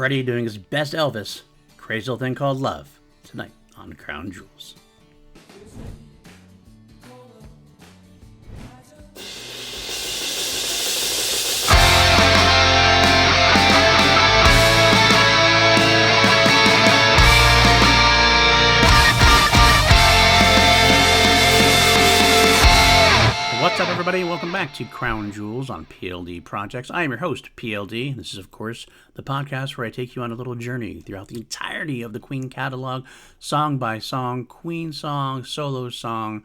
Freddie doing his best Elvis, Crazy Little Thing Called Love, tonight on Crown Jewels. What's up, everybody? Welcome back to Crown Jewels on PLD Projects. I am your host, PLD. This is, of course, the podcast where I take you on a little journey throughout the entirety of the Queen catalog, song by song, Queen song, solo song.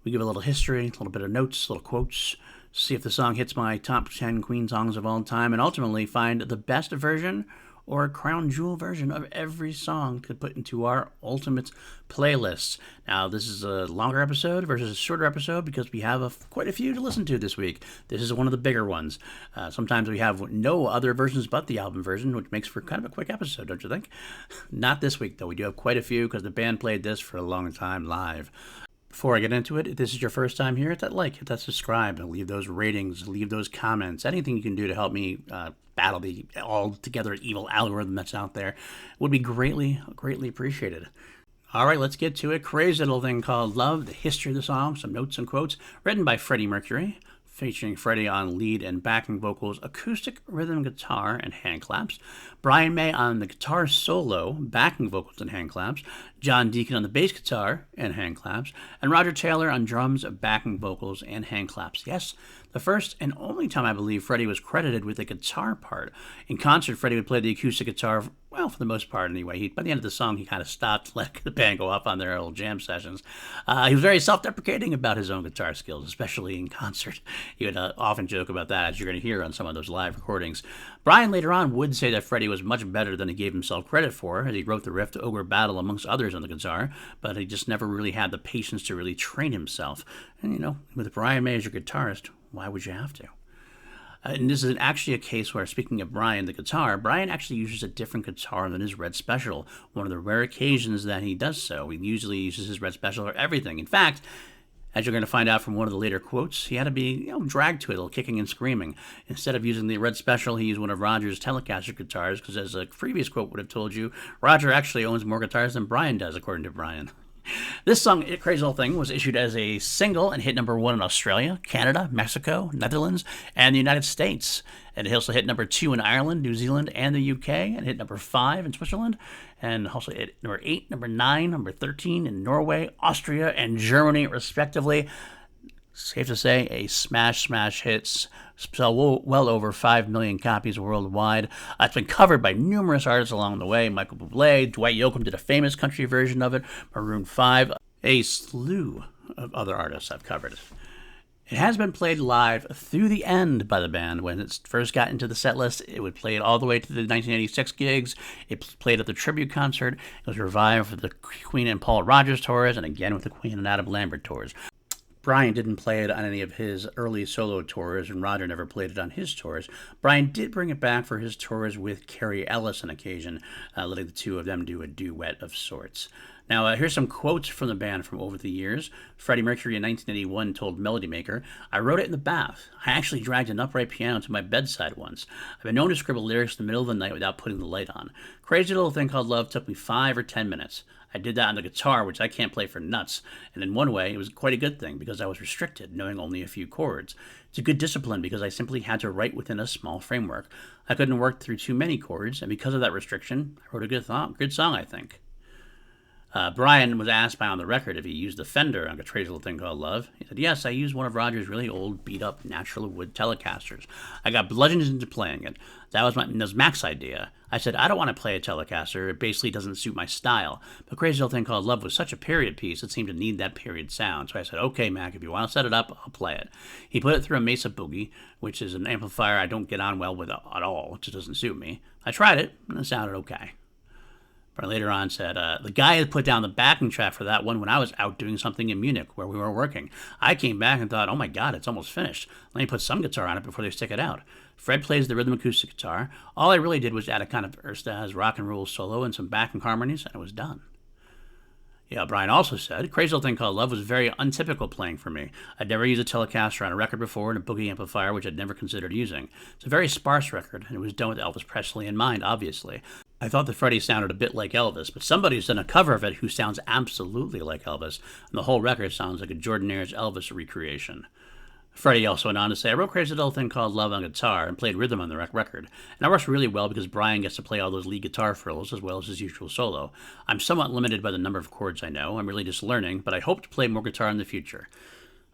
We give a little history, a little bit of notes, little quotes, see if the song hits my top 10 Queen songs of all time, and ultimately find the best version or a crown jewel version of every song to put into our ultimate playlists. Now, this is a longer episode versus a shorter episode because we have quite a few to listen to this week. This is one of the bigger ones. Sometimes we have no other versions but the album version, which makes for kind of a quick episode, don't you think? Not this week, though. We do have quite a few because the band played this for a long time live. Before I get into it, if this is your first time here, hit that like, hit that subscribe, and leave those ratings, leave those comments. Anything you can do to help me battle the altogether evil algorithm that's out there would be greatly, greatly appreciated. All right, let's get to it. Crazy Little Thing Called Love, the history of the song, some notes and quotes, written by Freddie Mercury, featuring Freddie on lead and backing vocals, acoustic rhythm guitar, and hand claps. Brian May on the guitar solo, backing vocals and hand claps. John Deacon on the bass guitar and hand claps. And Roger Taylor on drums, backing vocals, and hand claps. Yes, the first and only time I believe Freddie was credited with the guitar part. In concert, Freddie would play the acoustic guitar, well, for the most part anyway. By the end of the song, he kind of stopped, let the band go off on their little jam sessions. He was very self-deprecating about his own guitar skills, especially in concert. He would often joke about that, as you're going to hear on some of those live recordings. Brian later on would say that Freddie was much better than he gave himself credit for, as he wrote the riff to Ogre Battle amongst others on the guitar, but he just never really had the patience to really train himself. And, with Brian May as your guitarist, why would you have to? And this is actually a case where, speaking of Brian, the guitar, Brian actually uses a different guitar than his Red Special. One of the rare occasions that he does so. He usually uses his Red Special for everything. In fact, as you're going to find out from one of the later quotes, he had to be dragged to it, a little kicking and screaming. Instead of using the Red Special, he used one of Roger's Telecaster guitars, because as a previous quote would have told you, Roger actually owns more guitars than Brian does, according to Brian. This song, Crazy Little Thing, was issued as a single and hit number 1 in Australia, Canada, Mexico, Netherlands, and the United States. And it also hit number 2 in Ireland, New Zealand, and the UK, and hit number 5 in Switzerland, and also hit number 8, number 9, number 13 in Norway, Austria, and Germany, respectively. Safe to say, a smash hit. Sell well over 5 million copies worldwide. It's been covered by numerous artists along the way. Michael Bublé, Dwight Yoakam did a famous country version of it. Maroon 5, a slew of other artists have covered it. It has been played live through the end by the band. When it first got into the set list, it would play it all the way to the 1986 gigs. It played at the tribute concert. It was revived for the Queen and Paul Rodgers tours, and again with the Queen and Adam Lambert tours. Brian didn't play it on any of his early solo tours, and Roger never played it on his tours. Brian did bring it back for his tours with Carrie Ellis on occasion, letting the two of them do a duet of sorts. Now, here's some quotes from the band from over the years. Freddie Mercury in 1981 told Melody Maker, "I wrote it in the bath. I actually dragged an upright piano to my bedside once. I've been known to scribble lyrics in the middle of the night without putting the light on. Crazy Little Thing Called Love took me 5 or 10 minutes. I did that on the guitar, which I can't play for nuts, and in one way, it was quite a good thing because I was restricted, knowing only a few chords. It's a good discipline because I simply had to write within a small framework. I couldn't work through too many chords, and because of that restriction, I wrote a good song, I think." Brian was asked by On the Record if he used the Fender on a Crazy Little Thing Called Love. He said, "Yes, I used one of Roger's really old, beat-up natural wood Telecasters. I got bludgeoned into playing it. That was Mac's idea. I said, I don't want to play a Telecaster. It basically doesn't suit my style. But Crazy Little Thing Called Love was such a period piece, it seemed to need that period sound. So I said, okay, Mac, if you want to set it up, I'll play it." He put it through a Mesa Boogie, which is an amplifier I don't get on well with at all. It just doesn't suit me. I tried it, and it sounded okay. But later on said, "The guy had put down the backing track for that one when I was out doing something in Munich where we were working. I came back and thought, oh my God, it's almost finished. Let me put some guitar on it before they stick it out. Fred plays the rhythm acoustic guitar. All I really did was add a kind of Erstas rock and roll solo and some backing harmonies, and it was done." Yeah, Brian also said, Crazy Little Thing Called Love was very untypical playing for me. I'd never used a Telecaster on a record before and a boogie amplifier, which I'd never considered using. It's a very sparse record, and it was done with Elvis Presley in mind, obviously. I thought that Freddie sounded a bit like Elvis, but somebody's done a cover of it who sounds absolutely like Elvis, and the whole record sounds like a Jordanaires Elvis recreation. Freddie also went on to say, I wrote Crazy Little Thing Called Love on guitar and played rhythm on the record. And it works really well because Brian gets to play all those lead guitar fills as well as his usual solo. I'm somewhat limited by the number of chords I know. I'm really just learning, but I hope to play more guitar in the future.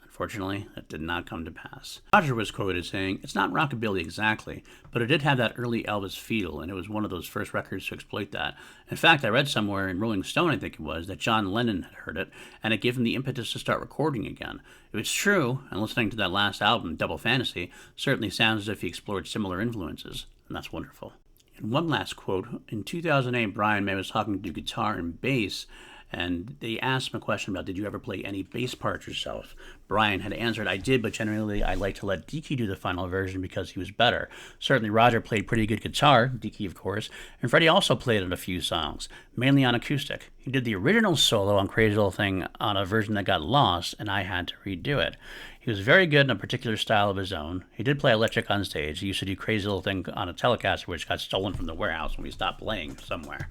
Unfortunately, that did not come to pass. Roger was quoted saying, it's not rockabilly exactly, but it did have that early Elvis feel, and it was one of those first records to exploit that. In fact, I read somewhere in Rolling Stone, I think it was, that John Lennon had heard it, and it gave him the impetus to start recording again. If it's true, and listening to that last album, Double Fantasy, certainly sounds as if he explored similar influences, and that's wonderful. And one last quote, in 2008, Brian May was talking to guitar and bass, and they asked him a question about, did you ever play any bass parts yourself? Brian had answered, I did, but generally I like to let Dickey do the final version because he was better. Certainly Roger played pretty good guitar, Dickey of course, and Freddie also played on a few songs, mainly on acoustic. He did the original solo on Crazy Little Thing on a version that got lost, and I had to redo it. He was very good in a particular style of his own. He did play electric on stage. He used to do Crazy Little Thing on a Telecaster, which got stolen from the warehouse when we stopped playing somewhere.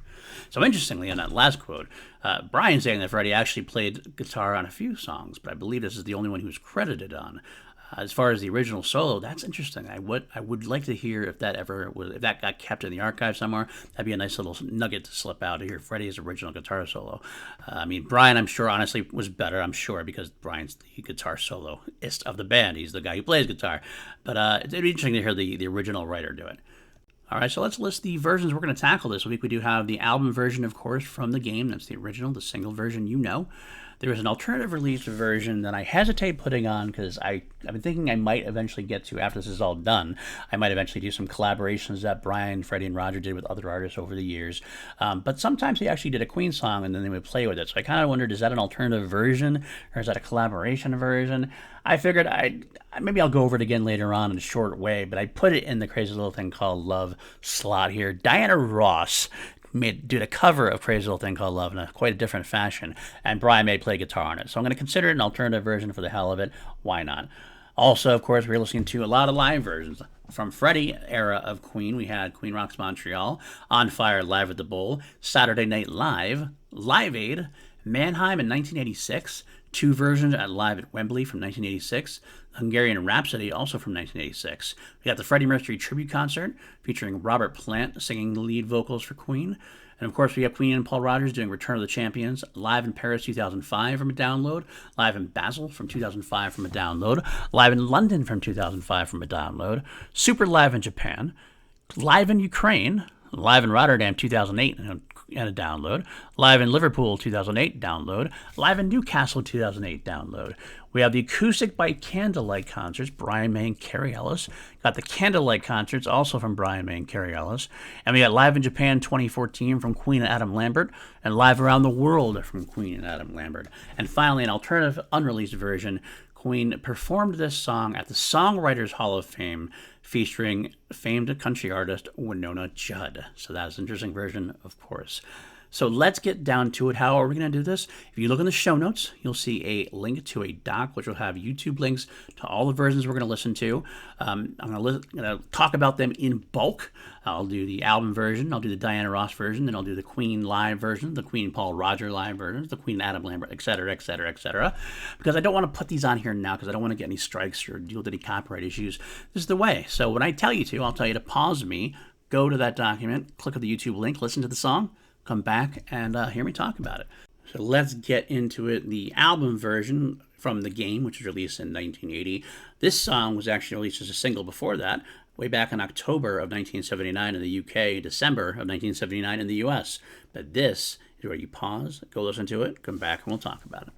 So interestingly, in that last quote, Brian's saying that Freddie actually played guitar on a few songs, but I believe this is the only one he was credited on. As far as the original solo, that's interesting. I would like to hear if that got kept in the archive somewhere. That'd be a nice little nugget to slip out to hear Freddie's original guitar solo. Brian, I'm sure, honestly, was better. I'm sure because Brian's the guitar soloist of the band. He's the guy who plays guitar. But it'd be interesting to hear the original writer do it. All right, so let's list the versions we're going to tackle this week. We do have the album version, of course, from the game. That's the original, the single version, you know. There is an alternative release version that I hesitate putting on because I've been thinking I might eventually get to, after this is all done, I might eventually do some collaborations that Brian, Freddie, and Roger did with other artists over the years. But sometimes they actually did a Queen song and then they would play with it. So I kind of wondered, is that an alternative version or is that a collaboration version? I figured maybe I'll go over it again later on in a short way, but I put it in the Crazy Little Thing Called Love slot here. Diana Ross did a cover of Crazy Little Thing Called Love in quite a different fashion, and Brian May played guitar on it. So I'm going to consider it an alternative version for the hell of it. Why not? Also, of course, we're listening to a lot of live versions. From Freddie era of Queen, we had Queen Rocks Montreal, On Fire Live at the Bowl, Saturday Night Live, Live Aid, Mannheim in 1986, two versions at Live at Wembley from 1986, Hungarian Rhapsody also from 1986. We got the Freddie Mercury tribute concert featuring Robert Plant singing the lead vocals for Queen. And of course, we have Queen and Paul Rodgers doing Return of the Champions, live in Paris 2005 from a download, live in Basel from 2005 from a download, live in London from 2005 from a download, super live in Japan, live in Ukraine, live in Rotterdam 2008 and a download, live in Liverpool 2008 download, live in Newcastle 2008 download. We have the Acoustic by Candlelight concerts, Brian May and Carrie Ellis. Got the Candlelight concerts, also from Brian May and Carrie Ellis. And we got Live in Japan 2014 from Queen and Adam Lambert, and Live Around the World from Queen and Adam Lambert. And finally, an alternative unreleased version. Queen performed this song at the Songwriters Hall of Fame featuring famed country artist Winona Judd. So that's an interesting version, of course. So let's get down to it. How are we going to do this? If you look in the show notes, you'll see a link to a doc, which will have YouTube links to all the versions we're going to listen to. I'm going to talk about them in bulk. I'll do the album version, I'll do the Diana Ross version, then I'll do the Queen live version, the Queen Paul Roger live version, the Queen Adam Lambert, etc., etc., etc. Because I don't want to put these on here now because I don't want to get any strikes or deal with any copyright issues. This is the way. So when I tell you to, I'll tell you to pause me, go to that document, click on the YouTube link, listen to the song, come back and hear me talk about it. So let's get into it. The album version from the game, which was released in 1980. This song was actually released as a single before that, way back in October of 1979 in the UK, December of 1979 in the US. But this is where you pause, go listen to it, come back, and we'll talk about it.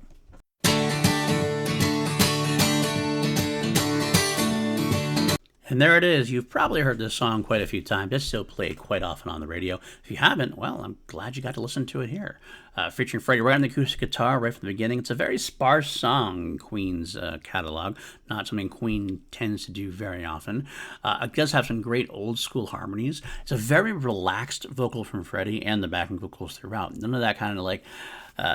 And there it is. You've probably heard this song quite a few times. It's still played quite often on the radio. If you haven't, well, I'm glad you got to listen to it here. Featuring Freddie right on the acoustic guitar right from the beginning. It's a very sparse song in Queen's catalog, not something Queen tends to do very often. It does have some great old school harmonies. It's a very relaxed vocal from Freddie and the backing vocals throughout. None of that kind of like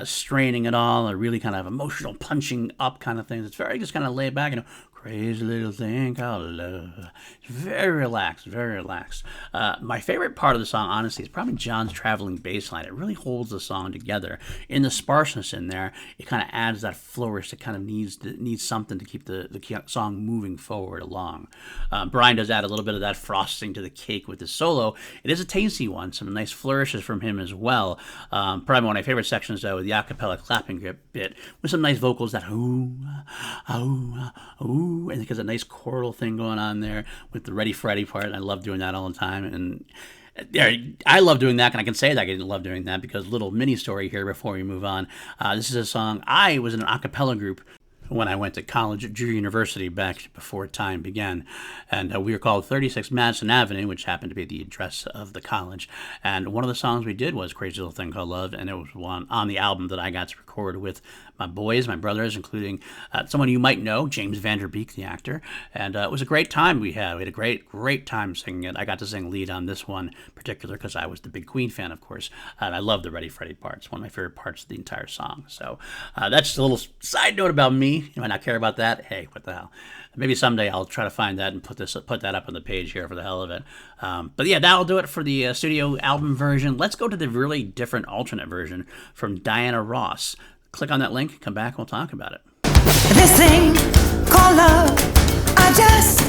straining at all or really kind of emotional punching up kind of things. It's very just kind of laid back, crazy little thing called love. It's very relaxed, very relaxed. My favorite part of the song, honestly, is probably John's traveling bass line. It really holds the song together. In the sparseness in there, it kind of adds that flourish that kind of needs something to keep the song moving forward along. Brian does add a little bit of that frosting to the cake with his solo. It is a tasty one, some nice flourishes from him as well. Probably one of my favorite sections, though, the a cappella clapping bit with some nice vocals that ooh, ooh, ooh. And because a nice choral thing going on there with the Ready Freddie part, and I love doing that all the time. And I love doing that, and I can say that I didn't love doing that because little mini story here before we move on. This is a song. I was in an a cappella group when I went to college at Drew University back before time began. And we were called 36 Madison Avenue, which happened to be the address of the college. And one of the songs we did was Crazy Little Thing Called Love, and it was one on the album that I got to record with my boys, my brothers, including someone you might know, James Vanderbeek, the actor. And it was a great time we had. We had a great time singing it. I got to sing lead on this one in particular because I was the big Queen fan, of course. And I love the Ready Freddie part. It's one of my favorite parts of the entire song. So that's just a little side note about me. You might not care about that. Hey, what the hell? Maybe someday I'll try to find that and put that up on the page here for the hell of it. But yeah, that'll do it for the studio album version. Let's go to the really different alternate version from Diana Ross. Click on that link, come back, and we'll talk about it. This thing called love, I just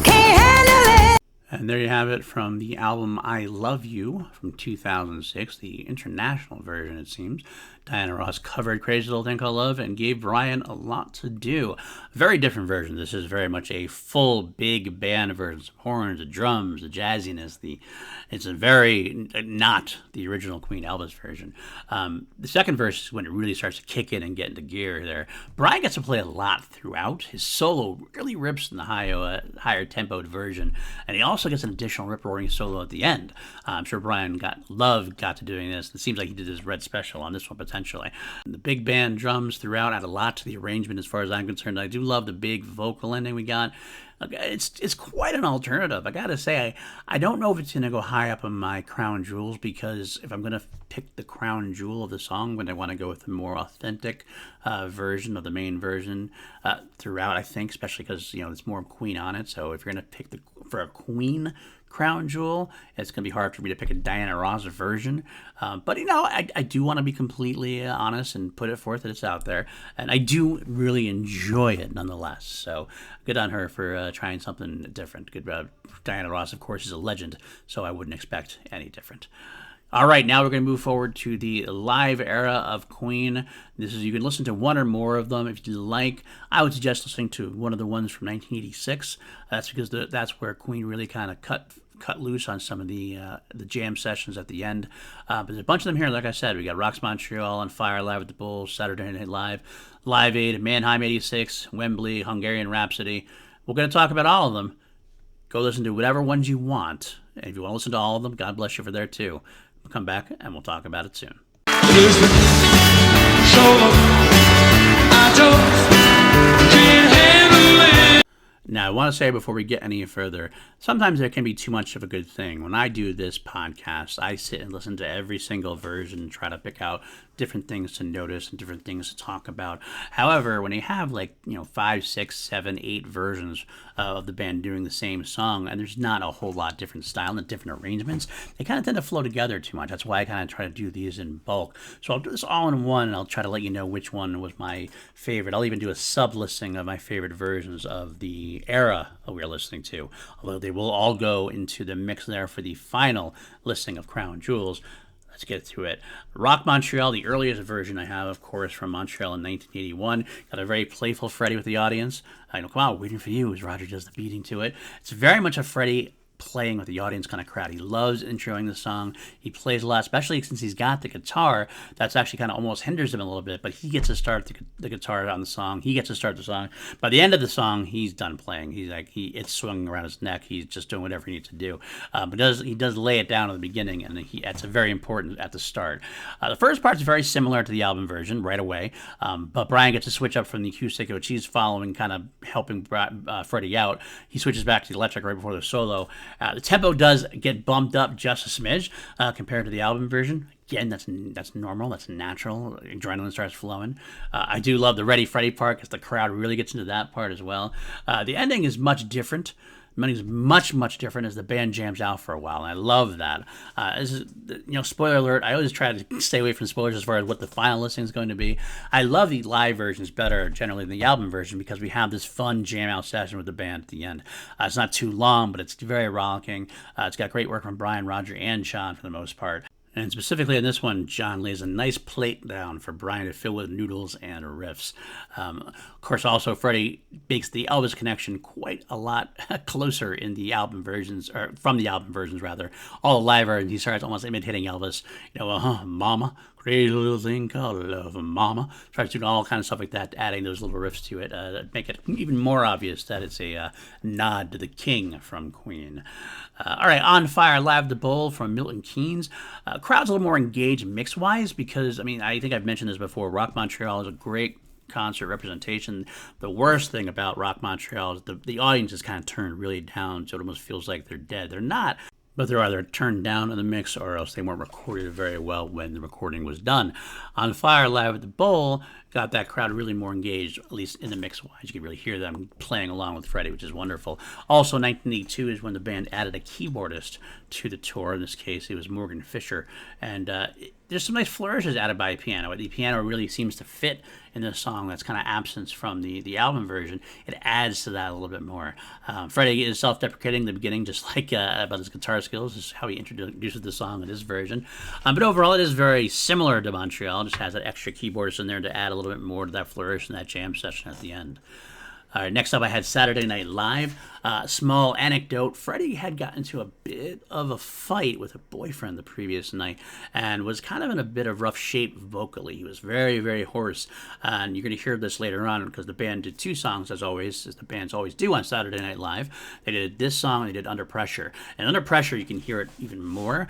can't handle it. And there you have it from the album I Love You from 2006, the international version, it seems. Diana Ross covered Crazy Little Thing Called Love and gave Brian a lot to do. Very different version. This is very much a full big band version. Some horns, the drums, the jazziness. It's a very not the original Queen Elvis version. The second verse is when it really starts to kick in and get into gear there. Brian gets to play a lot throughout. His solo really rips in the higher tempoed version. And he also gets an additional rip-roaring solo at the end. I'm sure Brian got to doing this. It seems like he did his Red Special on this one potentially. The big band drums throughout add a lot to the arrangement as far as I'm concerned. I do love the big vocal ending we got. It's quite an alternative. I gotta say, I don't know if it's gonna go high up on my crown jewels because if I'm gonna pick the crown jewel of the song, then I want to go with a more authentic version of the main version throughout. I think, especially because there's more Queen on it. So if you're gonna pick for a Queen crown jewel, it's going to be hard for me to pick a Diana Ross version. But, I do want to be completely honest and put it forth that it's out there. And I do really enjoy it nonetheless. So good on her for trying something different. Good. Diana Ross, of course, is a legend, so I wouldn't expect any different. All right, now we're going to move forward to the live era of Queen. You can listen to one or more of them if you like. I would suggest listening to one of the ones from 1986. That's because that's where Queen really kind of cut loose on some of the jam sessions at the end. But there's a bunch of them here. Like I said, we got Rocks Montreal, On Fire, Live at the Bulls, Saturday Night Live, Live Aid, Mannheim 86, Wembley, Hungarian Rhapsody. We're going to talk about all of them. Go listen to whatever ones you want. And if you want to listen to all of them, God bless you for there too. We'll come back and we'll talk about it soon. Now, I want to say before we get any further, sometimes there can be too much of a good thing. When I do this podcast, I sit and listen to every single version and try to pick out different things to notice and different things to talk about. However, when you have 5, 6, 7, 8 versions of the band doing the same song, and there's not a whole lot different style and different arrangements, they kind of tend to flow together too much. That's why I kind of try to do these in bulk. So I'll do this all in one, and I'll try to let you know which one was my favorite. I'll even do a sub-listing of my favorite versions of the era that we're listening to, although they will all go into the mix there for the final listing of Crown Jewels. Let's get to it. Rock Montreal, the earliest version I have, of course, from Montreal in 1981. Got a very playful Freddie with the audience. Come on, waiting for you as Roger does the beating to it. It's very much a Freddie playing with the audience kind of crowd. He loves introing the song. He plays a lot, especially since he's got the guitar. That's actually kind of almost hinders him a little bit, but he gets to start the guitar on the song. He gets to start the song. By the end of the song, he's done playing. He's like, it's swinging around his neck. He's just doing whatever he needs to do. But he does lay it down at the beginning, and that's very important at the start. The first part's very similar to the album version right away, but Brian gets to switch up from the acoustic, which he's following, kind of helping Freddie out. He switches back to the electric right before the solo. The tempo does get bumped up just a smidge compared to the album version. Again, that's normal, that's natural. Adrenaline starts flowing. I do love the Ready Freddie part because the crowd really gets into that part as well. The ending is much different. Money's much different as the band jams out for a while, and I love that. This is, spoiler alert, I always try to stay away from spoilers as far as what the final listing is going to be. I love the live versions better generally than the album version because we have this fun jam out session with the band at the end. It's not too long, but it's very rollicking. It's got great work from Brian, Roger, and Sean for the most part. And specifically in this one, John lays a nice plate down for Brian to fill with noodles and riffs. Of course, also Freddie makes the Elvis connection quite a lot closer in the album versions, or from the album versions rather. All the live versions, he starts almost imitating Elvis. Mama, crazy little thing called love, mama. Tries doing all kind of stuff like that, adding those little riffs to it that make it even more obvious that it's a nod to the King from Queen. All right, On Fire Live the Bowl from Milton Keynes. Crowd's a little more engaged mix-wise because, I think I've mentioned this before, Rock Montreal is a great concert representation. The worst thing about Rock Montreal is the audience is kind of turned really down, so it almost feels like they're dead. They're not, but they're either turned down in the mix or else they weren't recorded very well when the recording was done. On Fire Live at the Bowl got that crowd really more engaged, at least in the mix-wise. You can really hear them playing along with Freddie, which is wonderful. Also, 1982 is when the band added a keyboardist to the tour. In this case, it was Morgan Fisher. And there's some nice flourishes added by piano. The piano really seems to fit in this song that's kind of absent from the album version. It adds to that a little bit more. Freddie is self-deprecating in the beginning, just like about his guitar skills. This is how he introduces the song in this version. But overall, it is very similar to Montreal. It just has that extra keyboardist in there to add a little bit more to that flourish and that jam session at the end. All right, next up I had Saturday Night Live. Small anecdote, Freddie had gotten into a bit of a fight with a boyfriend the previous night and was kind of in a bit of rough shape vocally. He was very, very hoarse. And you're going to hear this later on because the band did two songs, as always, as the bands always do on Saturday Night Live. They did this song and they did Under Pressure. And Under Pressure, you can hear it even more.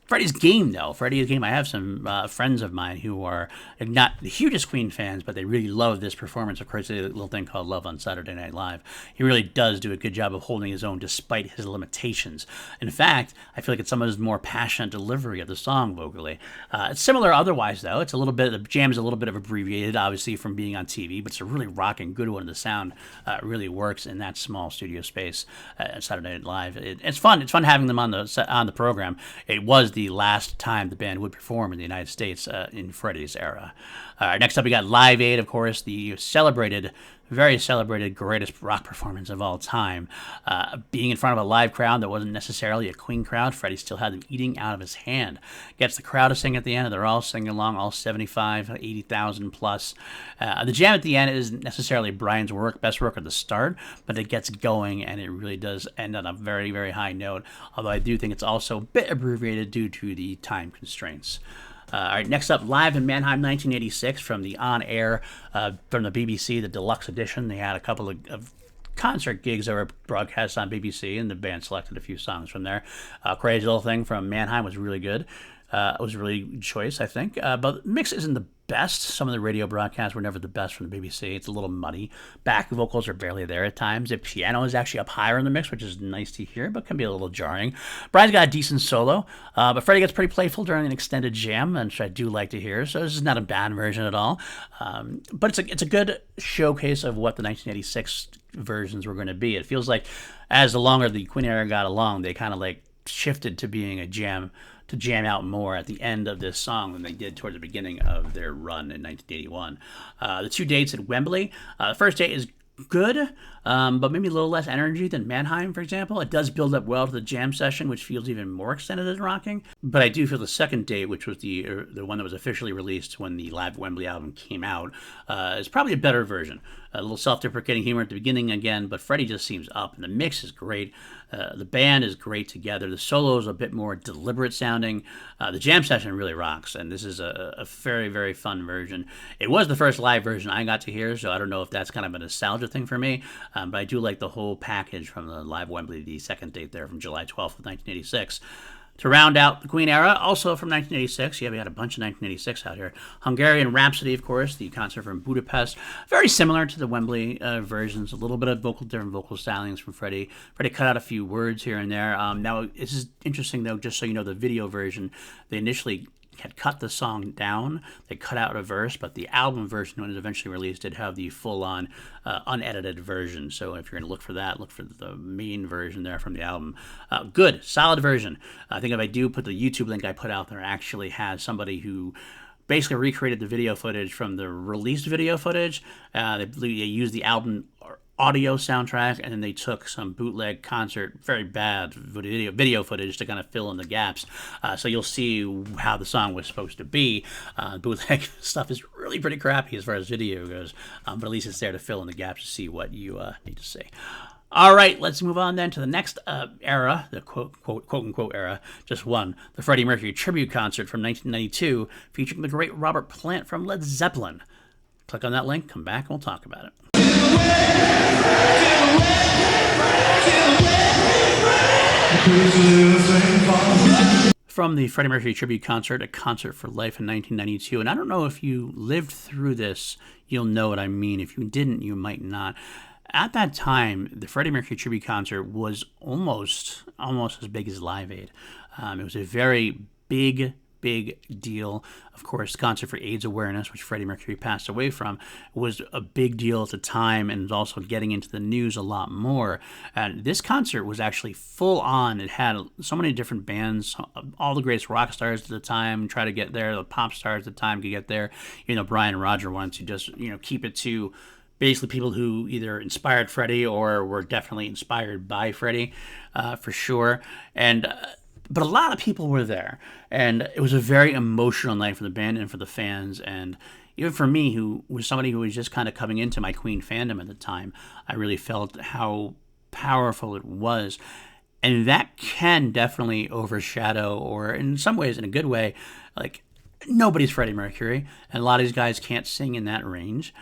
Freddie's game, though. Freddie's game. I have some friends of mine who are not the hugest Queen fans, but they really love this performance. Of course, a little thing called Love on Saturday Night Live. He really does do a good job of holding his own despite his limitations. In fact, I feel like it's some of his more passionate delivery of the song vocally. It's similar otherwise, though. It's a little bit, the jam is a little bit of abbreviated, obviously, from being on TV, but it's a really rocking, good one. The sound really works in that small studio space at Saturday Night Live. It's fun. It's fun having them on the program. It was the last time the band would perform in the United States in Freddie's era. Next up, we got Live Aid, of course, the very celebrated greatest rock performance of all time. Being in front of a live crowd that wasn't necessarily a Queen crowd, Freddie still had them eating out of his hand. Gets the crowd to sing at the end, and they're all singing along, all 75, 80,000 plus. The jam at the end isn't necessarily Brian's best work at the start, but it gets going, and it really does end on a very, very high note, although I do think it's also a bit abbreviated due to the time constraints. All right, next up, Live in Mannheim, 1986, from the on-air, from the BBC, the deluxe edition. They had a couple of concert gigs that were broadcast on BBC, and the band selected a few songs from there. Crazy Little Thing from Mannheim was really good. It was a really good choice, I think. But the mix isn't the best. Some of the radio broadcasts were never the best from the BBC. It's a little muddy. Back vocals are barely there at times. The piano is actually up higher in the mix, which is nice to hear, but can be a little jarring. Brian's got a decent solo, but Freddie gets pretty playful during an extended jam, which I do like to hear, so this is not a bad version at all. But it's a good showcase of what the 1986 versions were going to be. It feels like as the longer the Queen era got along, they kind of like shifted to being a jam, to jam out more at the end of this song than they did towards the beginning of their run in 1981. The two dates at Wembley. The first date is good. but maybe a little less energy than Mannheim, for example. It does build up well to the jam session, which feels even more extended than rocking. But I do feel the second date, which was the one that was officially released when the Live at Wembley album came out, is probably a better version. A little self-deprecating humor at the beginning again, but Freddie just seems up, and the mix is great. The band is great together. The solo is a bit more deliberate sounding. The jam session really rocks, and this is a very, very fun version. It was the first live version I got to hear, so I don't know if that's kind of a nostalgia thing for me, but I do like the whole package from the Live Wembley, the second date there from July 12th of 1986. To round out the Queen era, also from 1986, yeah, we had a bunch of 1986 out here. Hungarian Rhapsody, of course, the concert from Budapest. Very similar to the Wembley versions, a little bit of different vocal stylings from Freddie. Freddie cut out a few words here and there. Now, this is interesting, though, just so you know, the video version, they initially had cut the song down. They cut out a verse, but the album version, when it eventually released, did have the full-on unedited version. So if you're going to look for that, look for the main version there from the album. Good, solid version. I think if I do put the YouTube link I put out there, actually has somebody who basically recreated the video footage from the released video footage. They used the album audio soundtrack, and then they took some bootleg concert, very bad video footage to kind of fill in the gaps. So you'll see how the song was supposed to be. Bootleg stuff is really pretty crappy as far as video goes, but at least it's there to fill in the gaps to see what you need to see. All right, let's move on then to the next era, the quote-unquote era, just one, the Freddie Mercury tribute concert from 1992, featuring the great Robert Plant from Led Zeppelin. Click on that link, come back, and we'll talk about it. From the Freddie Mercury tribute concert, A Concert for Life in 1992. And I don't know if you lived through this, you'll know what I mean. If you didn't, you might not. At that time, the Freddie Mercury tribute concert was almost as big as Live Aid. It was a very big deal. Of course, concert for AIDS awareness, which Freddie Mercury passed away from, was a big deal at the time, and was also getting into the news a lot more. And this concert was actually full on. It had so many different bands, all the greatest rock stars at the time try to get there, the pop stars at the time could get there. Brian and Roger wanted to just keep it to basically people who either inspired Freddie or were definitely inspired by Freddie, for sure. But a lot of people were there, and it was a very emotional night for the band and for the fans. And even for me, who was somebody who was just kind of coming into my Queen fandom at the time, I really felt how powerful it was. And that can definitely overshadow, or in some ways, in a good way, like, nobody's Freddie Mercury, and a lot of these guys can't sing in that range.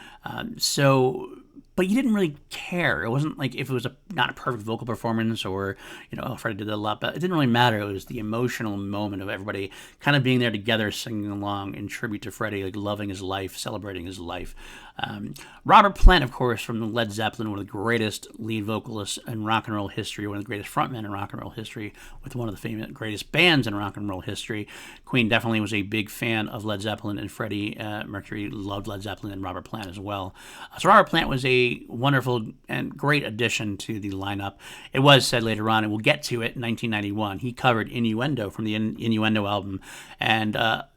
But you didn't really care. It wasn't like if it was not a perfect vocal performance or, Freddie did that a lot, but it didn't really matter. It was the emotional moment of everybody kind of being there together, singing along in tribute to Freddie, like loving his life, celebrating his life. Robert Plant, of course, from Led Zeppelin, one of the greatest lead vocalists in rock and roll history, one of the greatest frontmen in rock and roll history, with one of the greatest bands in rock and roll history. Queen definitely was a big fan of Led Zeppelin, and Freddie Mercury loved Led Zeppelin and Robert Plant as well. So Robert Plant was a wonderful and great addition to the lineup. It was said later on, and we'll get to it, in 1991, he covered Innuendo from the Innuendo album, and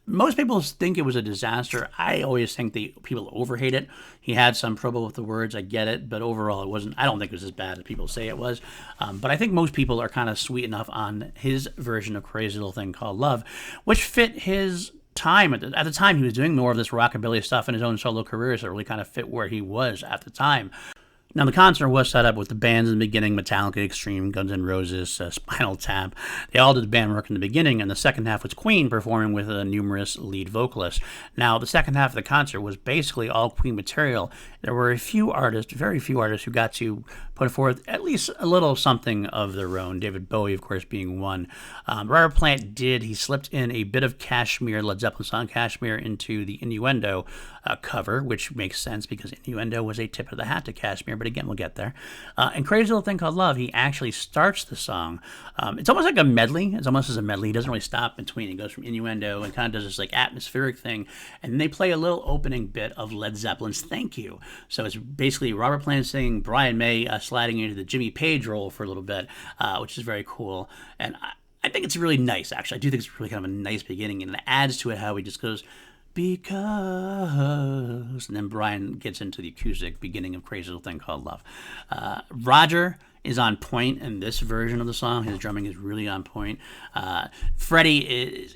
most people think it was a disaster. I always think people overhate it. He had some trouble with the words, I get it, but overall it wasn't. I don't think it was as bad as people say it was. But I think most people are kind of sweet enough on his version of Crazy Little Thing Called Love, which fit his time. At the time, he was doing more of this rockabilly stuff in his own solo career, so it really kind of fit where he was at the time. Now, the concert was set up with the bands in the beginning, Metallica, Extreme, Guns N' Roses, Spinal Tap. They all did the band work in the beginning, and the second half was Queen performing with numerous lead vocalists. Now, the second half of the concert was basically all Queen material. There were a few artists, very few artists, who got to put forth at least a little something of their own, David Bowie, of course, being one. Robert Plant he slipped in a bit of Kashmir, Led Zeppelin song Kashmir, into the Innuendo cover, which makes sense because Innuendo was a tip of the hat to Kashmir, but again, we'll get there. And Crazy Little Thing Called Love, he actually starts the song. It's almost like a medley. It's almost as a medley. He doesn't really stop between. He goes from Innuendo and kind of does this like atmospheric thing, and then they play a little opening bit of Led Zeppelin's Thank You. So it's basically Robert Plant singing, Brian May sliding into the Jimmy Page role for a little bit, which is very cool. And I think it's really nice, actually. I do think it's really kind of a nice beginning, and it adds to it how he just goes, because, and then Brian gets into the acoustic beginning of Crazy Little Thing Called Love. Roger is on point in this version of the song. His drumming is really on point. Freddie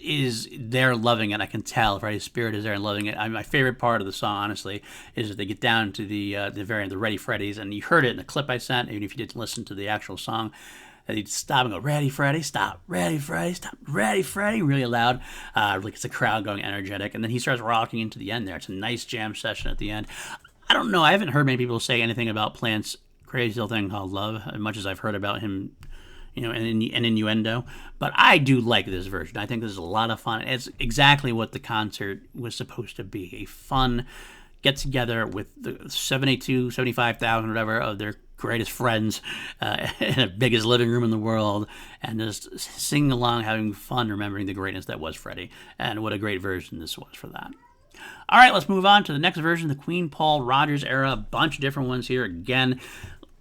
is there loving it. I can tell Freddie's spirit is there and loving it. My favorite part of the song, honestly, is that they get down to the Ready Freddies, and you heard it in the clip I sent, even if you didn't listen to the actual song. He'd stop and go, "Ready, Freddie, stop, ready, Freddie, stop, ready, Freddie," really loud. Like it's the crowd going energetic. And then he starts rocking into the end there. It's a nice jam session at the end. I don't know. I haven't heard many people say anything about Plant's Crazy Little Thing Called Love, as much as I've heard about him, and innuendo. But I do like this version. I think this is a lot of fun. It's exactly what the concert was supposed to be. A fun get-together with the 75,000, whatever, of their greatest friends in the biggest living room in the world, and just singing along, having fun, remembering the greatness that was Freddie, and what a great version this was for that. All right, let's move on to the next version, the Queen Paul Rogers era. A bunch of different ones here. Again,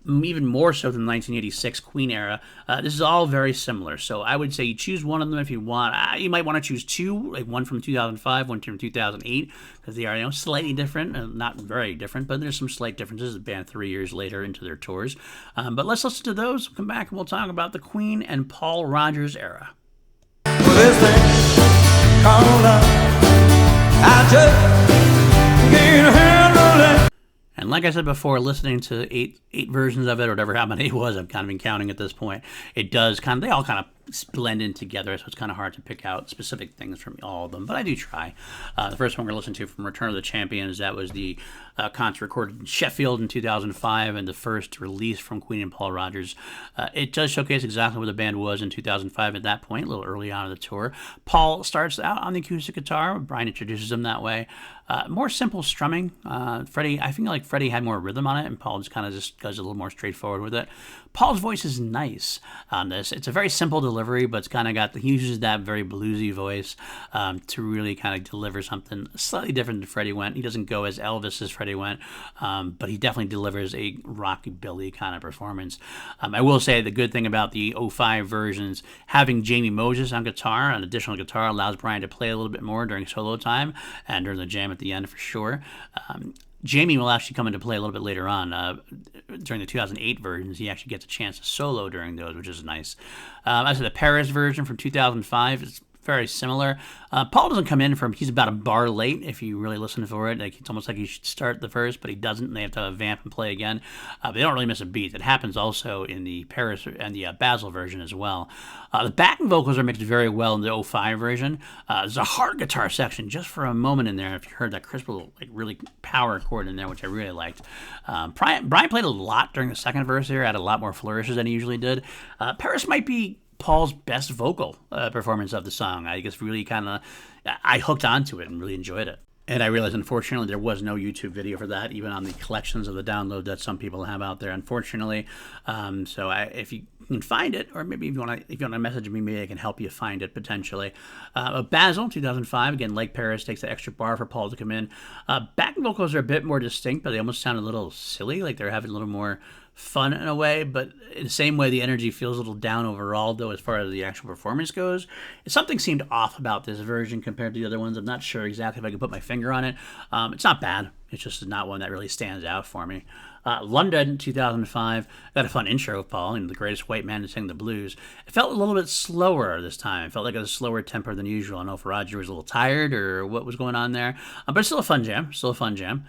even more so than the 1986 Queen era. This is all very similar. So I would say you choose one of them if you want. You might want to choose two, like one from 2005, one from 2008, because they are slightly different. Not very different, but there's some slight differences. The band 3 years later into their tours. But let's listen to those. We'll come back and we'll talk about the Queen and Paul Rogers era. Well, this thing called love, I just can't handle it. And like I said before, listening to eight versions of it, or whatever how many it was, I've kind of been counting at this point. It does they all kind of blend in together, so it's kind of hard to pick out specific things from all of them, but I do try. The first one we're going to listen to from Return of the Champions, that was the concert recorded in Sheffield in 2005, and the first release from Queen and Paul Rogers. It does showcase exactly where the band was in 2005 at that point, a little early on in the tour. Paul starts out on the acoustic guitar. Brian introduces him that way. More simple strumming. Freddie, I feel like Freddie had more rhythm on it, and Paul just kind of goes a little more straightforward with it. Paul's voice is nice on this. It's a very simple delivery, but it's kind of he uses that very bluesy voice to really kind of deliver something slightly different than Freddie went. He doesn't go as Elvis as Freddie went, but he definitely delivers a rockabilly kind of performance. I will say the good thing about the 05 versions, having Jamie Moses on guitar, an additional guitar, allows Brian to play a little bit more during solo time and during the jam at the end for sure. Jamie will actually come into play a little bit later on. During the 2008 versions, he actually gets a chance to solo during those, which is nice. As for the Paris version from 2005, it's very similar. Paul doesn't come in he's about a bar late if you really listen for it. It's almost like he should start the verse, but he doesn't, and they have to vamp and play again. They don't really miss a beat. That happens also in the Paris and the Basel version as well. The backing vocals are mixed very well in the 05 version. There's a hard guitar section just for a moment in there, if you heard that crisp little, really power chord in there, which I really liked. Brian played a lot during the second verse here, had a lot more flourishes than he usually did. Paris might be Paul's best vocal performance of the song. I guess really I hooked onto it and really enjoyed it. And I realized, unfortunately, there was no YouTube video for that, even on the collections of the download that some people have out there, unfortunately. If you can find it, or maybe if you want to message me, maybe I can help you find it potentially. Basel, 2005, again, like Paris, takes the extra bar for Paul to come in. Backing vocals are a bit more distinct, but they almost sound a little silly, like they're having a little more fun in a way, but in the same way the energy feels a little down overall, though, as far as the actual performance goes. Something seemed off about this version compared to the other ones. I'm not sure exactly if I can put my finger on it. It's not bad. It's just not one that really stands out for me. London, 2005, got a fun intro of Paul, the greatest white man to sing the blues. It felt a little bit slower this time. It felt like it was a slower tempo than usual. I don't know if Roger was a little tired or what was going on there, but it's still a fun jam.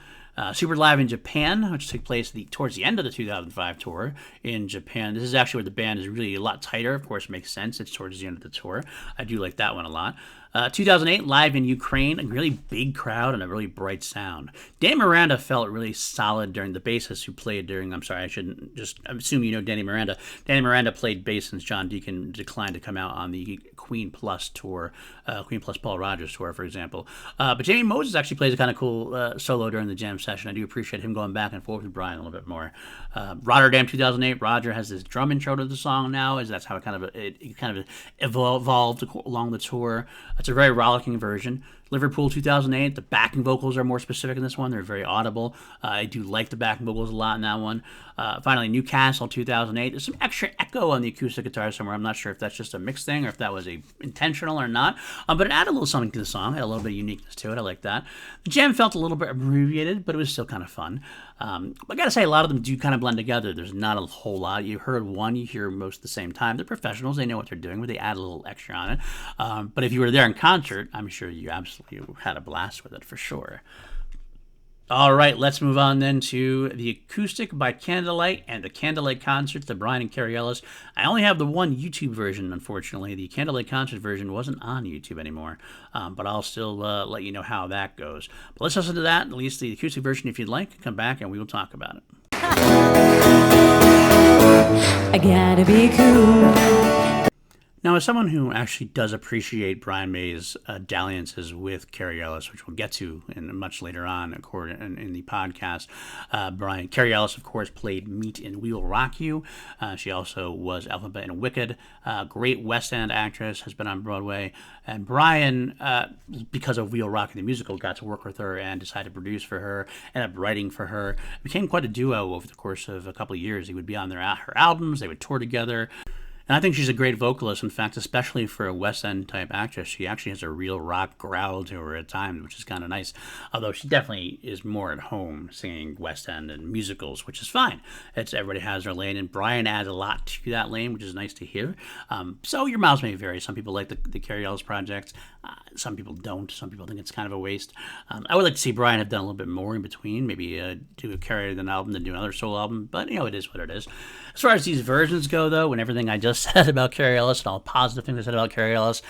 Super Live in Japan, which took place towards the end of the 2005 tour in Japan. This is actually where the band is really a lot tighter. Of course, it makes sense. It's towards the end of the tour. I do like that one a lot. 2008, Live in Ukraine, a really big crowd and a really bright sound. Danny Miranda felt really solid during the bassist who played during, I'm assuming you know Danny Miranda. Danny Miranda played bass since John Deacon declined to come out on the Queen Plus tour, Queen Plus Paul Rogers tour, for example. But Jamie Moses actually plays a kind of cool solo during the jam session. I do appreciate him going back and forth with Brian a little bit more. Rotterdam, 2008, Roger has this drum intro to the song now, as that's how it kind of evolved along the tour. It's a very rollicking version. Liverpool 2008, the backing vocals are more specific in this one. They're very audible. I do like the backing vocals a lot in that one. Finally, Newcastle 2008. There's some extra echo on the acoustic guitar somewhere. I'm not sure if that's just a mix thing or if that was intentional or not. But it added a little something to the song. It had a little bit of uniqueness to it. I like that. The jam felt a little bit abbreviated, but it was still kind of fun. I gotta say, a lot of them do kind of blend together. There's not a whole lot. You heard one, you hear most at the same time. They're professionals. They know what they're doing, but they add a little extra on it. But if you were there in concert, I'm sure you absolutely had a blast with it for sure. All right, let's move on then to the acoustic by Candlelight and the Candlelight concerts, the Brian and Carrie Ellis. I only have the one YouTube version, unfortunately. The Candlelight concert version wasn't on YouTube anymore, but I'll still let you know how that goes. But let's listen to that, at least the acoustic version if you'd like. Come back and we will talk about it. I gotta be cool. Now, as someone who actually does appreciate Brian May's dalliances with Carrie Ellis, which we'll get to much later on in the podcast, Carrie Ellis, of course, played Meat in We Will Rock You. She also was Alphabet in Wicked. Great West End actress, has been on Broadway. And Brian, because of We Will Rock You, the musical, got to work with her and decided to produce for her, ended up writing for her. It became quite a duo over the course of a couple of years. He would be on her albums, they would tour together. And I think she's a great vocalist. In fact, especially for a West End type actress, she actually has a real rock growl to her at times, which is kind of nice. Although she definitely is more at home singing West End and musicals, which is fine. Everybody has their lane, and Brian adds a lot to that lane, which is nice to hear. So your miles may vary. Some people like the Carrie Ellis project. Some people don't. Some people think it's kind of a waste. I would like to see Brian have done a little bit more in between. Maybe do a Carrie an album, then do another solo album. But, it is what it is. As far as these versions go, though, and everything I just said about Carrie Ellis and all the positive things I said about Carrie Ellis,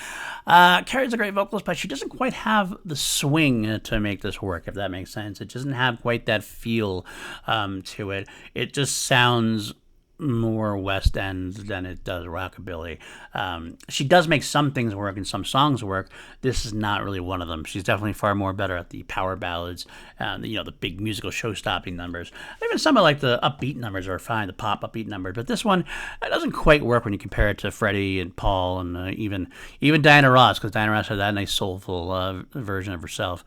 Carrie's a great vocalist, but she doesn't quite have the swing to make this work, if that makes sense. It doesn't have quite that feel to it. It just sounds more West End than it does rockabilly. She does make some things work and some songs work. This is not really one of them. She's definitely far more better at the power ballads, the big musical show-stopping numbers. Even some of the upbeat numbers are fine, the pop upbeat numbers. But this one, it doesn't quite work when you compare it to Freddie and Paul and even Diana Ross, because Diana Ross had that nice soulful version of herself.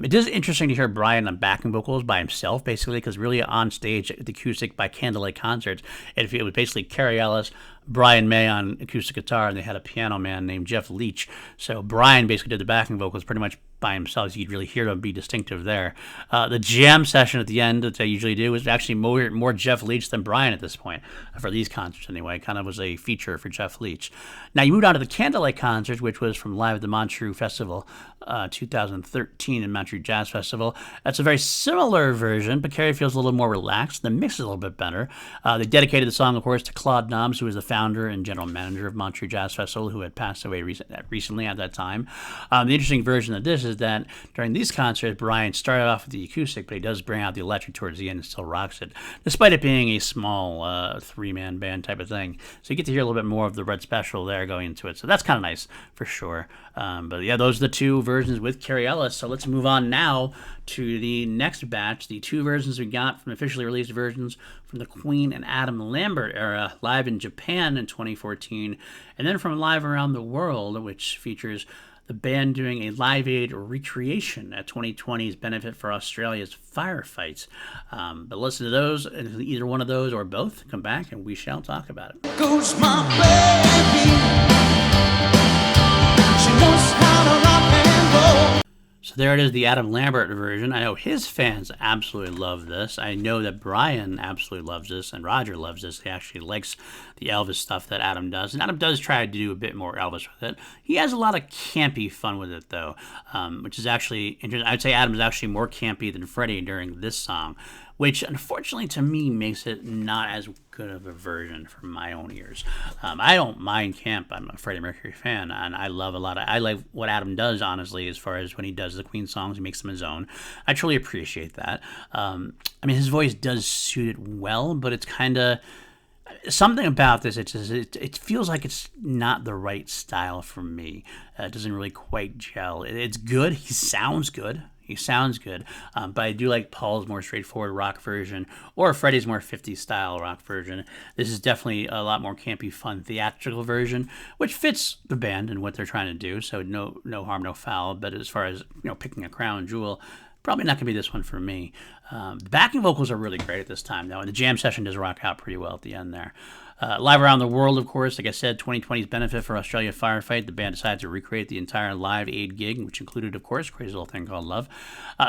It is interesting to hear Brian on backing vocals by himself, basically, because really on stage at the acoustic by Candlelight concerts, it was basically Carrie Ellis, Brian May on acoustic guitar, and they had a piano man named Jeff Leach. So Brian basically did the backing vocals pretty much by himself. You'd really hear them be distinctive there. The jam session at the end that they usually do is actually more Jeff Leach than Brian at this point, for these concerts anyway. Kind of was a feature for Jeff Leach. Now you moved on to the Candlelight concerts, which was from Live at the Montreux Festival, 2013 in Montreux Jazz Festival. That's a very similar version, but Carrie feels a little more relaxed. The mix is a little bit better. They dedicated the song, of course, to Claude Nobbs, who was the founder and general manager of Montreux Jazz Festival, who had passed away recently at that time. The interesting version of this is that during these concerts, Brian started off with the acoustic, but he does bring out the electric towards the end and still rocks it, despite it being a small three-man band type of thing. So you get to hear a little bit more of the Red Special there going into it. So that's kind of nice for sure. But yeah, those are the two versions with Carrie Ellis. So let's move on now to the next batch, the two versions we got from officially released versions from the Queen and Adam Lambert era, live in Japan in 2014, and then from Live Around the World, which features the band doing a Live Aid recreation at 2020's benefit for Australia's firefights. But listen to those, either one of those or both. Come back and we shall talk about it. Goes my baby. She knows how to rock and roll. So there it is, the Adam Lambert version. I know his fans absolutely love this. I know that Brian absolutely loves this, and Roger loves this. He actually likes the Elvis stuff that Adam does. And Adam does try to do a bit more Elvis with it. He has a lot of campy fun with it, though, which is actually interesting. I'd say Adam's actually more campy than Freddie during this song, which unfortunately to me makes it not as good of a version for my own ears. I don't mind camp. I'm a Freddie Mercury fan, and I like what Adam does, honestly, as far as when he does the Queen songs, he makes them his own. I truly appreciate that. His voice does suit it well, but it's kind of something about this. It feels like it's not the right style for me. It doesn't really quite gel. It's good. He sounds good. He sounds good, but I do like Paul's more straightforward rock version, or Freddie's more 50s style rock version. This is definitely a lot more campy, fun, theatrical version, which fits the band and what they're trying to do. So no harm, no foul. But as far as picking a crown jewel, probably not going to be this one for me. The backing vocals are really great at this time, though, and the jam session does rock out pretty well at the end there. Live around the world, of course, like I said, 2020's benefit for Australia Firefight. The band decided to recreate the entire Live Aid gig, which included, of course, Crazy Little Thing Called Love.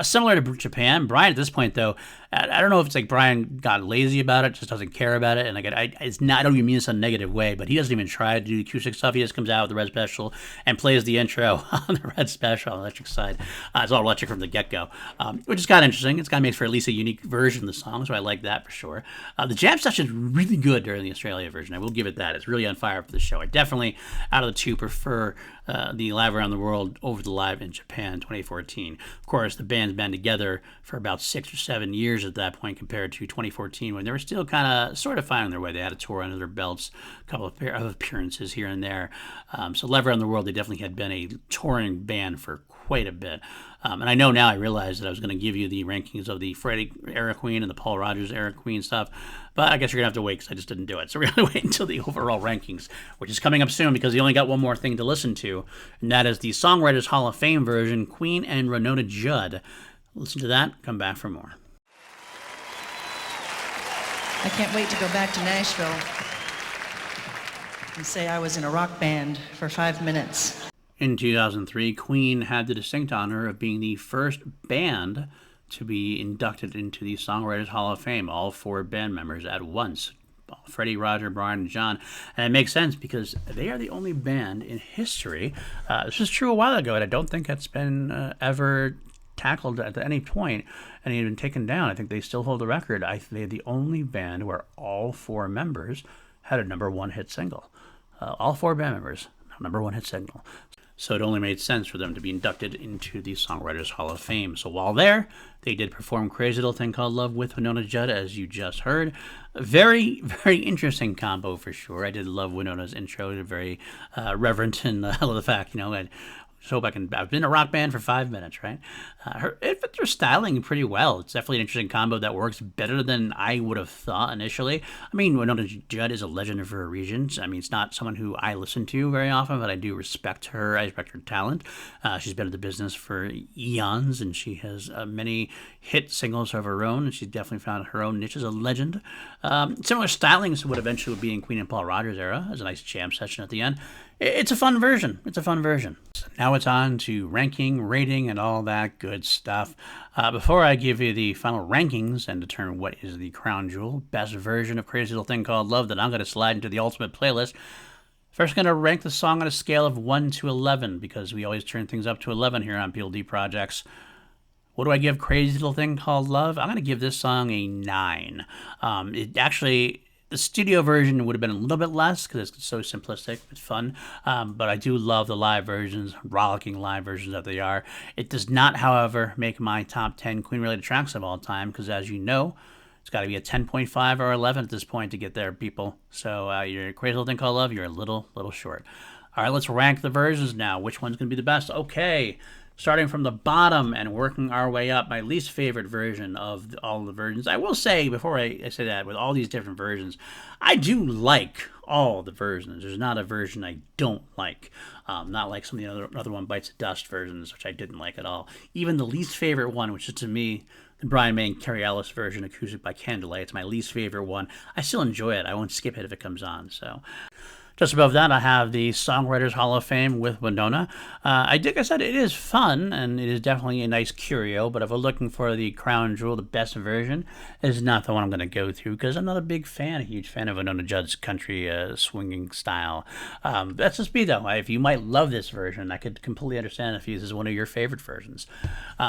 Similar to Japan, Brian at this point, though, I don't know if it's like Brian got lazy about it, just doesn't care about it, and like I don't even mean this in a negative way, but he doesn't even try to do the acoustic stuff. He just comes out with the Red Special and plays the intro on the Red Special on the electric side. It's all electric from the get-go, which is kind of interesting. It's kind of makes for at least a unique version of the song, so I like that for sure. The jam session is really good during the Australia version. I will give it that. It's really on fire for the show. I definitely, out of the two, prefer the Live Around the World over the Live in Japan 2014. Of course, the band's been together for about 6 or 7 years at that point compared to 2014 when they were still kind of sort of finding their way. They had a tour under their belts, a couple of appearances here and there. So Live Around the World, they definitely had been a touring band for quite a bit. And I know now, I realized that I was going to give you the rankings of the Freddie era Queen and the Paul Rogers era Queen stuff, but I guess you're going to have to wait because I just didn't do it. So we're going to wait until the overall rankings, which is coming up soon because you only got one more thing to listen to, and that is the Songwriters Hall of Fame version, Queen and Winona Judd. Listen to that, come back for more. I can't wait to go back to Nashville and say I was in a rock band for 5 minutes. In 2003, Queen had the distinct honor of being the first band to be inducted into the Songwriters Hall of Fame, all 4 band members at once. Freddie, Roger, Brian, and John. And it makes sense because they are the only band in history. This was true a while ago, and I don't think it's been ever tackled at any point and even taken down. I think they still hold the record. They're the only band where all 4 members had a #1 hit single. All 4 band members, #1 hit single. So it only made sense for them to be inducted into the Songwriters Hall of Fame. So while there, they did perform Crazy Little Thing Called Love with Winona Judd, as you just heard. Very, very interesting combo for sure. I did love Winona's intro, very reverent, and I love the fact, I've been a rock band for 5 minutes, right? It fits her styling pretty well. It's definitely an interesting combo that works better than I would have thought initially. I mean, Winona Judd is a legend for a reason. I mean, it's not someone who I listen to very often, but I do respect her. I respect her talent. She's been in the business for eons, and she has many hit singles of her own, and she's definitely found her own niche as a legend. Similar styling to what eventually would be in Queen and Paul Rogers era. There's a nice jam session at the end. It's a fun version. So now it's on to ranking, rating, and all that good stuff. Before I give you the final rankings and determine what is the crown jewel, best version of Crazy Little Thing Called Love that I'm going to slide into the ultimate playlist, first going to rank the song on a scale of 1 to 11 because we always turn things up to 11 here on PLD Projects. What do I give Crazy Little Thing Called Love? I'm going to give this song a 9. The studio version would have been a little bit less because it's so simplistic. It's fun. But I do love the live versions, rollicking live versions that they are. It does not, however, make my top 10 Queen-related tracks of all time because, as you know, it's got to be a 10.5 or 11 at this point to get there, people. So your Crazy Little Thing Called Love, you're a little short. All right, let's rank the versions now. Which one's going to be the best? Okay. Starting from the bottom and working our way up, my least favorite version of all the versions. I will say, before I say that, with all these different versions, I do like all the versions. There's not a version I don't like. Not like some of the other One Bites of Dust versions, which I didn't like at all. Even the least favorite one, which is to me the Brian May and Carrie Ellis version, Acoustic by Candlelight, it's my least favorite one. I still enjoy it. I won't skip it if it comes on, so... Just above that, I have the Songwriters Hall of Fame with Winona. I said, it is fun, and it is definitely a nice curio, but if we're looking for the crown jewel, the best version, is not the one I'm going to go through, because I'm not a huge fan of Winona Judd's country swinging style. That's just me, though. If you might love this version, I could completely understand if this is one of your favorite versions.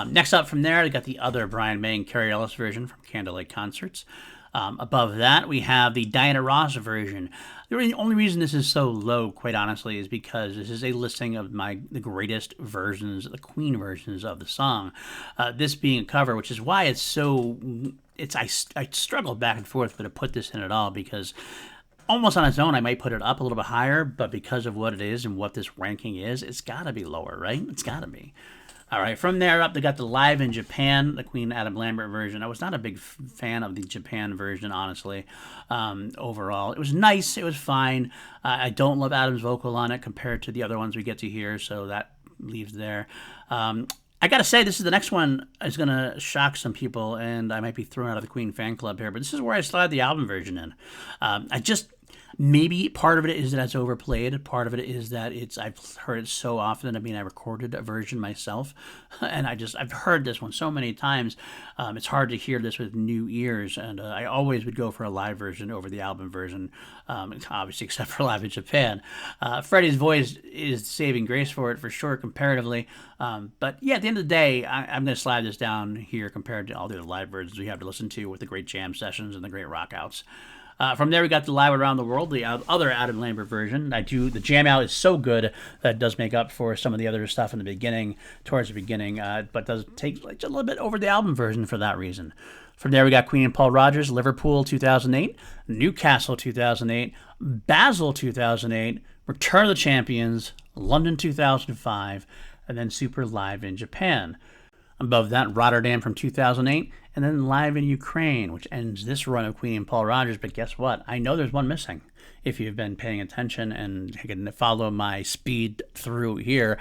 Next up from there, I got the other Brian May and Carrie Ellis version from Candlelight Concerts. Above that, we have the Diana Ross version. The only reason this is so low, quite honestly, is because this is a listing of the greatest versions, the Queen versions of the song. This being a cover, which is why it's so... I struggled back and forth to put this in at all, because almost on its own, I might put it up a little bit higher, but because of what it is and what this ranking is, it's got to be lower, right? It's got to be. All right, from there up, they got the Live in Japan, the Queen Adam Lambert version. I was not a big fan of the Japan version, honestly. Overall, it was nice, it was fine. I don't love Adam's vocal on it compared to the other ones we get to hear, so that leaves there. I gotta say, this is the next one is gonna shock some people, and I might be thrown out of the Queen fan club here, but this is where I slide the album version in. Maybe part of it is that it's overplayed. Part of it is that I've heard it so often. I mean, I recorded a version myself, and I've heard this one so many times. It's hard to hear this with new ears, and I always would go for a live version over the album version, obviously except for Live in Japan. Freddie's voice is saving grace for it, for sure, comparatively. But yeah, at the end of the day, I'm going to slide this down here compared to all the other live versions we have to listen to with the great jam sessions and the great rock outs. From there, we got the Live Around the World, the other Adam Lambert version. The jam out is so good that it does make up for some of the other stuff in the beginning, towards the beginning, but does take just a little bit over the album version for that reason. From there, we got Queen and Paul Rogers, Liverpool 2008, Newcastle 2008, Basel 2008, Return of the Champions, London 2005, and then Super Live in Japan. Above that, Rotterdam from 2008, and then Live in Ukraine, which ends this run of Queen and Paul Rogers. But guess what? I know there's one missing. If you've been paying attention and can follow my speed through here,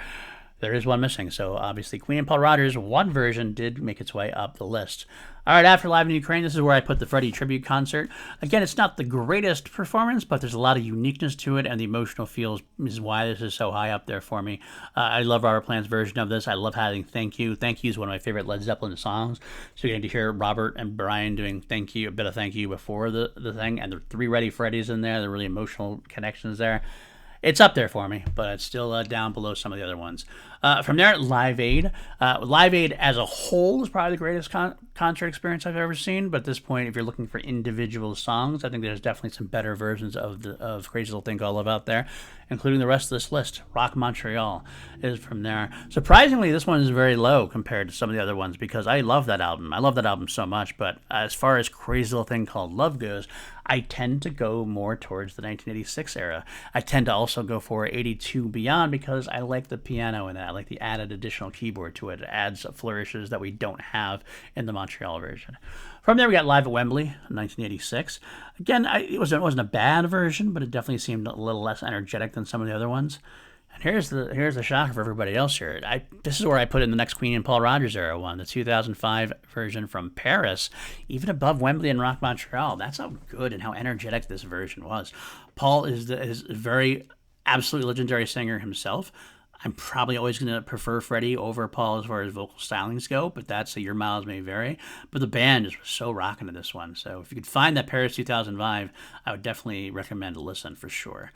there is one missing. So obviously, Queen and Paul Rogers, one version did make its way up the list. All right, after Live in Ukraine, this is where I put the Freddie tribute concert. Again, it's not the greatest performance, but there's a lot of uniqueness to it, and the emotional feel is why this is so high up there for me. I love Robert Plant's version of this. I love having Thank You. Thank You is one of my favorite Led Zeppelin songs. So you're going to hear Robert and Brian doing Thank You, a bit of Thank You before the thing, and the three Ready Freddies in there, the really emotional connections there. It's up there for me, but it's still down below some of the other ones. From there, Live Aid. Live Aid as a whole is probably the greatest concert experience I've ever seen. But at this point, if you're looking for individual songs, I think there's definitely some better versions of Crazy Little Thing Called Love out there, including the rest of this list. Rock Montreal is from there. Surprisingly, this one is very low compared to some of the other ones because I love that album. I love that album so much. But as far as Crazy Little Thing Called Love goes, I tend to go more towards the 1986 era. I tend to also go for 82 beyond because I like the piano in that. I like the added additional keyboard to it. It adds flourishes that we don't have in the Montreal version. From there, we got Live at Wembley, 1986. Again, it wasn't a bad version, but it definitely seemed a little less energetic than some of the other ones. And here's the shocker for everybody else here. This is where I put in the next Queen and Paul Rogers era one, the 2005 version from Paris, even above Wembley and Rock Montreal. That's how good and how energetic this version was. Paul is a very absolutely legendary singer himself. I'm probably always going to prefer Freddie over Paul as far as vocal stylings go, but that's your miles may vary. But the band just was so rocking to this one. So if you could find that Paris 2005, I would definitely recommend a listen for sure.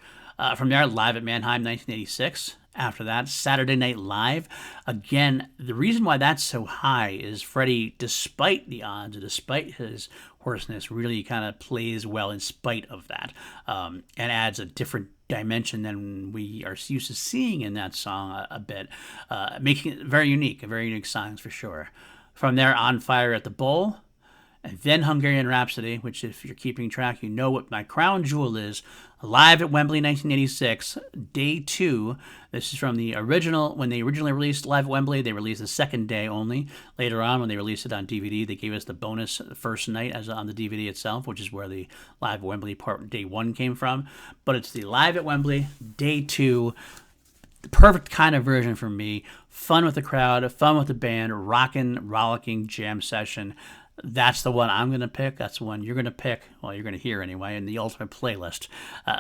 From there, Live at Mannheim, 1986. After that, Saturday Night Live. Again, the reason why that's so high is Freddie, despite the odds, despite his hoarseness, really kind of plays well in spite of that, and adds a different dimension than we are used to seeing in that song a bit, making it very unique songs for sure. From there, On Fire at the Bowl, and then Hungarian Rhapsody, which if you're keeping track, you know what my crown jewel is. Live at Wembley 1986, Day 2. This is from the original. When they originally released Live at Wembley, they released the second day only. Later on, when they released it on DVD, they gave us the bonus first night as on the DVD itself, which is where the Live at Wembley part Day 1 came from. But it's the Live at Wembley, Day 2. The perfect kind of version for me. Fun with the crowd, fun with the band, rockin', rollicking jam session. That's the one I'm going to pick. That's the one you're going to pick. Well, you're going to hear anyway in the ultimate playlist.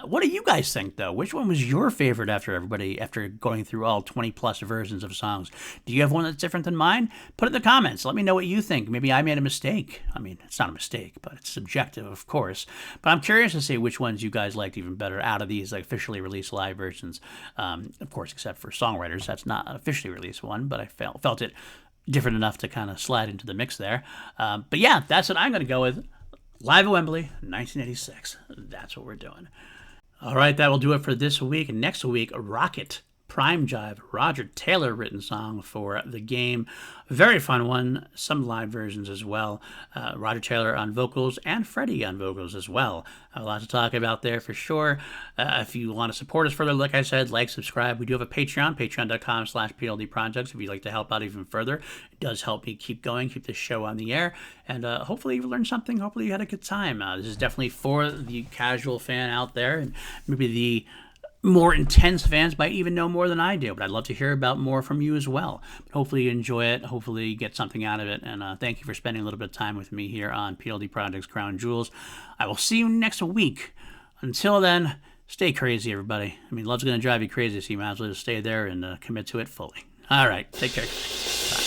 What do you guys think, though? Which one was your favorite after going through all 20-plus versions of songs? Do you have one that's different than mine? Put it in the comments. Let me know what you think. Maybe I made a mistake. I mean, it's not a mistake, but it's subjective, of course. But I'm curious to see which ones you guys liked even better out of these officially released live versions. Of course, except for Songwriters. That's not an officially released one, but I felt it different enough to kind of slide into the mix there. But yeah, that's what I'm going to go with. Live at Wembley, 1986. That's what we're doing. All right, that will do it for this week. Next week, Rocket Prime Jive, Roger Taylor written song for the game. Very fun one. Some live versions as well. Roger Taylor on vocals and Freddie on vocals as well. A lot to talk about there for sure. If you want to support us further, like I said, like, subscribe. We do have a Patreon, patreon.com/PLDprojects if you'd like to help out even further. It does help me keep going, keep this show on the air, and hopefully you learned something. Hopefully you had a good time. This is definitely for the casual fan out there, and maybe the more intense fans might even know more than I do, but I'd love to hear about more from you as well. But hopefully you enjoy it. Hopefully you get something out of it. And thank you for spending a little bit of time with me here on PLD Projects Crown Jewels. I will see you next week. Until then, stay crazy, everybody. I mean, love's going to drive you crazy, so you might as well just stay there and commit to it fully. All right. Take care. Bye.